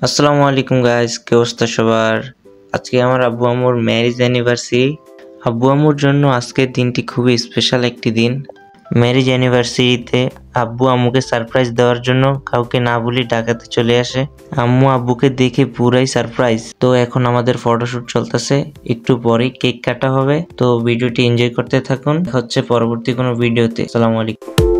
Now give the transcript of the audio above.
আসসালামু আলাইকুম গাইস, কি অবস্থা সবার? আজকে আমার আব্বু আম্মুর ম্যারেজ অ্যানিভার্সারি। আব্বু আম্মুর জন্য আজকের দিনটি খুবই স্পেশাল একটি দিন। ম্যারেজ অ্যানিভার্সারিতে আব্বু আম্মুকে সারপ্রাইজ দেওয়ার জন্য কাউকে না বলে ঢাকাতে চলে আসে। আম্মু আব্বুকে দেখে পুরাই সারপ্রাইজ। তো এখন আমাদের ফটোশুট চলতেছে, একটু পরেই কেক কাটা হবে। তো ভিডিওটি এনজয় করতে থাকুন, হচ্ছে পরবর্তী কোনো ভিডিওতে। আসসালামু আলাইকুম।